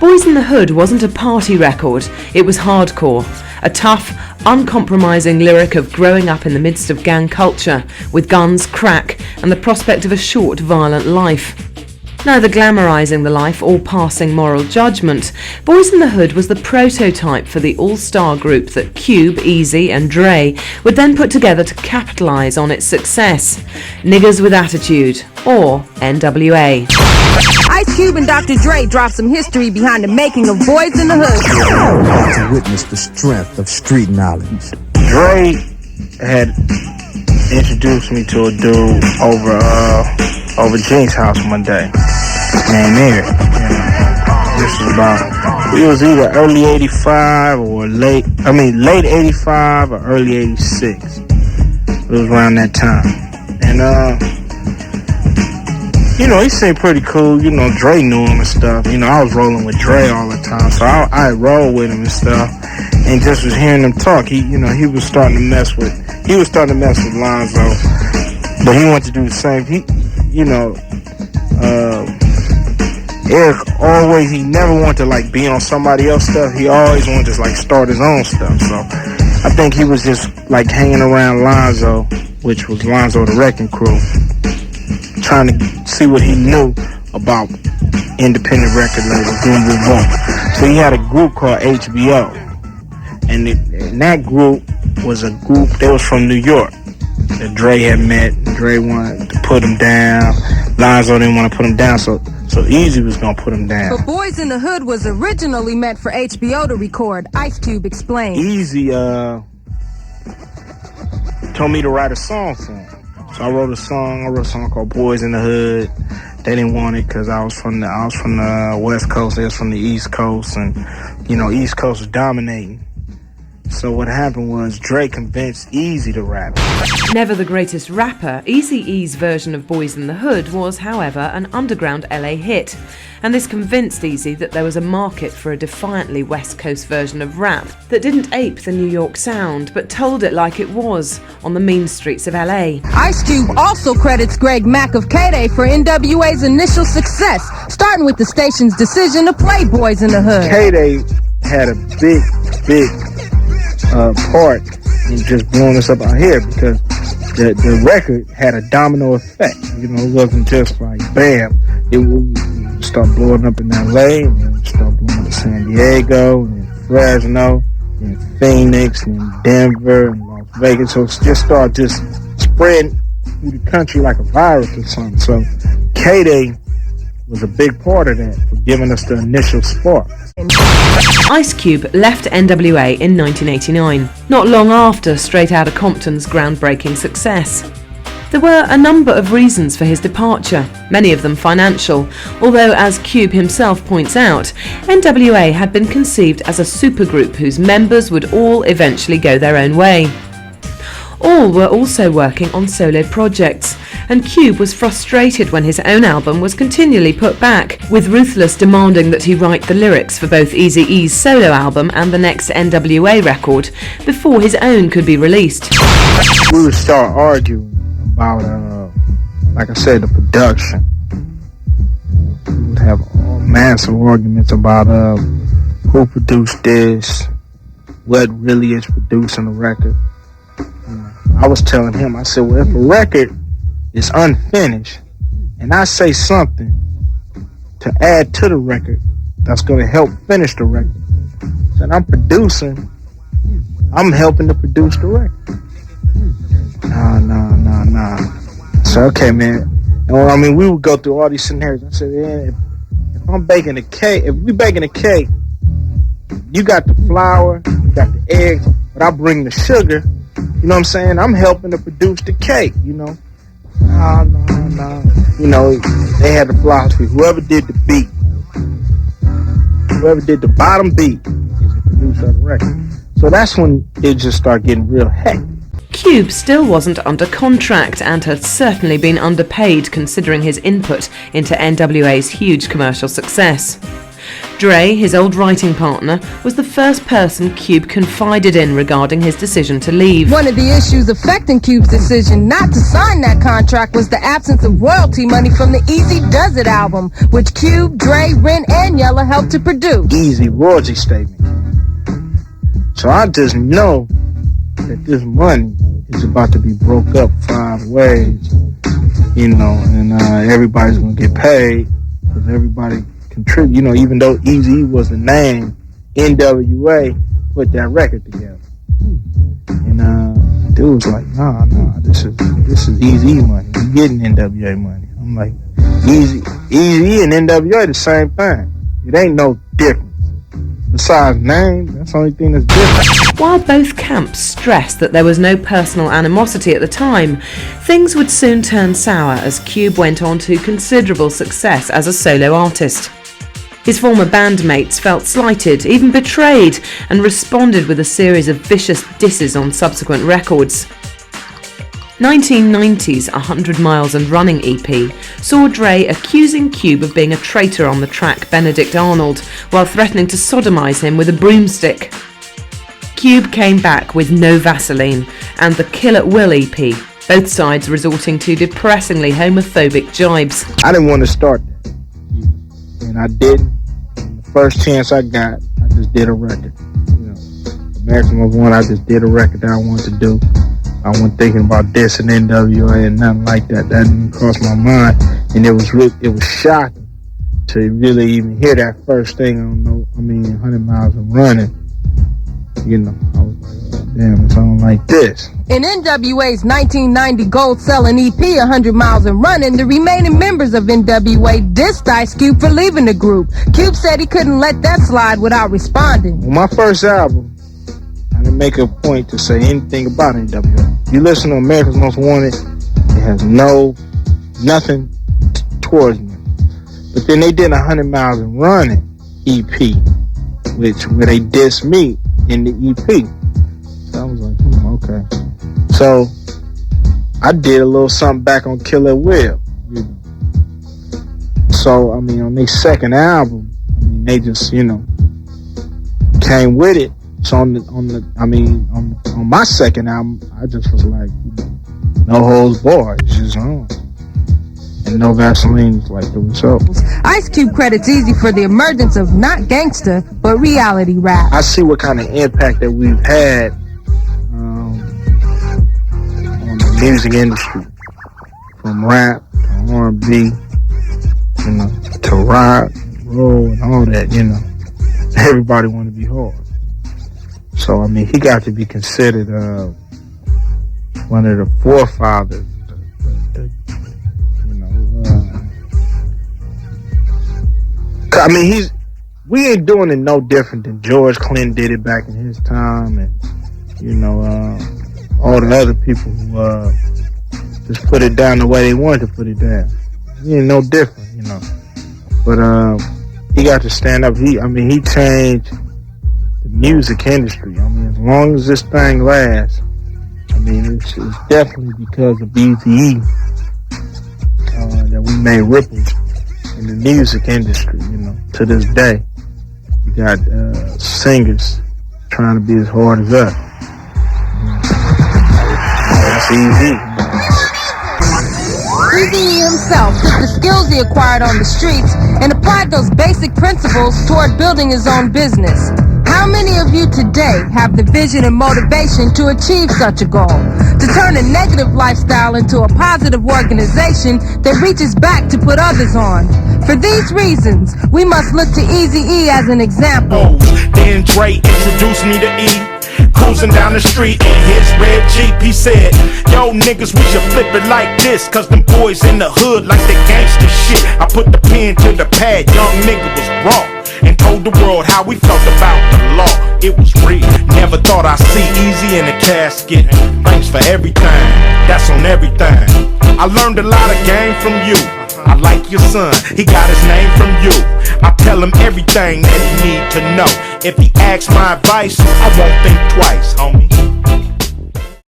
Boys in the Hood wasn't a party record, it was hardcore. A tough, uncompromising lyric of growing up in the midst of gang culture, with guns, crack, and the prospect of a short, violent life. Neither glamorising the life or passing moral judgment, Boys in the Hood was the prototype for the all-star group that Cube, Eazy-E and Dre would then put together to capitalise on its success. Niggers with Attitude, or N.W.A. Ice Cube and Dr. Dre dropped some history behind the making of Boys in the Hood. To witness the strength of street knowledge. Dre had introduced me to a dude over Jink's house one day named Eric. This was either early 85 or late 85 or early 86. It was around that time. And he seemed pretty cool. Dre knew him and stuff. I was rolling with Dre all the time, so I rolled with him and stuff. And just was hearing him talk. He was starting to mess with Lonzo, but he wanted to do the same. Eric he never wanted to be on somebody else's stuff. He always wanted to start his own stuff. So I think he was just hanging around Lonzo, which was Lonzo the Wrecking Crew, trying to see what he knew about independent record labels, boom, boom, boom. So he had a group called HBO, and that group was a group that was from New York that Dre had met. Dre wanted to put him down. Lonzo didn't want to put him down, so Eazy was gonna put him down. But Boys in the Hood was originally meant for HBO to record. Ice Cube explained. Eazy told me to write a song for him. So I wrote a song called Boys in the Hood. They didn't want it because I was from the West Coast, they was from the East Coast, and East Coast was dominating. So what happened was Dre convinced Eazy to rap. Never the greatest rapper, Eazy-E's version of Boys in the Hood was, however, an underground LA hit. And this convinced Eazy that there was a market for a defiantly West Coast version of rap that didn't ape the New York sound, but told it like it was, on the mean streets of LA. Ice Cube also credits Greg Mack of K-Day for N.W.A.'s initial success, starting with the station's decision to play Boys in the Hood. K-Day had a big part in just blowing us up out here because the record had a domino effect. It wasn't just bam. It would start blowing up in LA, and then start blowing up in San Diego, and Fresno, and Phoenix, and Denver, and Las Vegas. So it just started spreading through the country like a virus or something. So K-Day was a big part of that for giving us the initial spark. Ice Cube left N.W.A. in 1989, not long after Straight Outta Compton's groundbreaking success. There were a number of reasons for his departure, many of them financial, although as Cube himself points out, N.W.A. had been conceived as a supergroup whose members would all eventually go their own way. All were also working on solo projects, and Cube was frustrated when his own album was continually put back, with Ruthless demanding that he write the lyrics for both Eazy-E's solo album and the next N.W.A. record before his own could be released. We would start arguing about, like I said, the production. We would have all massive arguments about who produced this, what really is producing the record. I was telling him, I said, well, if a record is unfinished and I say something to add to the record that's going to help finish the record, then I'm helping to produce the record. Nah. So, okay, man. And we would go through all these scenarios. I said, yeah, if I'm baking a cake, if we baking a cake, you got the flour, you got the eggs, but I bring the sugar. You know what I'm saying? I'm helping to produce the cake, No. They had the philosophy. Whoever did the beat, whoever did the bottom beat is the producer of the record. So that's when it just started getting real hectic. Cube still wasn't under contract and had certainly been underpaid considering his input into N.W.A.'s huge commercial success. Dre, his old writing partner, was the first person Cube confided in regarding his decision to leave. One of the issues affecting Cube's decision not to sign that contract was the absence of royalty money from the Eazy-Does-It album, which Cube, Dre, Ren, and Yella helped to produce. Eazy royalty statement. So I just know that this money is about to be broke up 5 ways, you know, and everybody's gonna get paid because everybody contribute. You know, even though Eazy-E was the name, N.W.A. put that record together, and dude was like, nah, this is Eazy-E money. You getting N.W.A. money? I'm like, Eazy-E and N.W.A. the same thing. It ain't no difference. Besides name, that's the only thing that's different. While both camps stressed that there was no personal animosity at the time, things would soon turn sour as Cube went on to considerable success as a solo artist. His former bandmates felt slighted, even betrayed, and responded with a series of vicious disses on subsequent records. 1990's 100 Miles and Running EP saw Dre accusing Cube of being a traitor on the track Benedict Arnold, while threatening to sodomise him with a broomstick. Cube came back with No Vaseline and the Kill at Will EP, both sides resorting to depressingly homophobic jibes. I didn't want to start that, and I didn't. And the first chance I got, I just did a record. You know, American was one. I just did a record that I wanted to do. I wasn't thinking about this and N.W.A. and nothing like that. That didn't cross my mind, and it was shocking to really even hear that first thing. 100 Miles and Running. You know, I was like, oh, damn, it's something like this. In N.W.A.'s 1990 gold-selling EP, 100 Miles and Running, the remaining members of N.W.A. dissed Ice Cube for leaving the group. Cube said he couldn't let that slide without responding. On my first album, I didn't make a point to say anything about N.W.A. You listen to America's Most Wanted, it has nothing towards me. But then they did 100 Miles and Running EP, where they dissed me in the EP. So I was like, okay. So I did a little something back on Kill at Will. You know. So on their second album, they just, came with it. So on my second album, I just was like, no holds barred, it's just on. And No Vaseline is like the result. Ice Cube credits Eazy for the emergence of not gangsta, but reality rap. I see what kind of impact that we've had on the music industry. From rap to R&B, to rock, roll, and all that, Everybody want to be hard. So, he got to be considered one of the forefathers. We ain't doing it no different than George Clinton did it back in his time, and all the other people who just put it down the way they wanted to put it down. He ain't no different, But he got to stand up. He changed the music industry. As long as this thing lasts, it's definitely because of Eazy-E that we made ripples in the music industry, to this day. You got singers trying to be as hard as us. That's Eazy. Eazy-E himself took the skills he acquired on the streets and applied those basic principles toward building his own business. How many of you today have the vision and motivation to achieve such a goal? To turn a negative lifestyle into a positive organization that reaches back to put others on. For these reasons, we must look to Eazy-E as an example. Then Dre introduced me to E. Cruising down the street in his red Jeep, he said, yo niggas, we should flip it like this, cause them boys in the hood like they gangster shit. I put the pen to the pad, young nigga was raw, and told the world how we felt about the law. It was real, never thought I'd see Eazy in a casket. Thanks for everything, that's on everything. I learned a lot of game from you. I like your son, he got his name from you. I tell him everything that he need to know. If he asks my advice, I won't think twice, homie.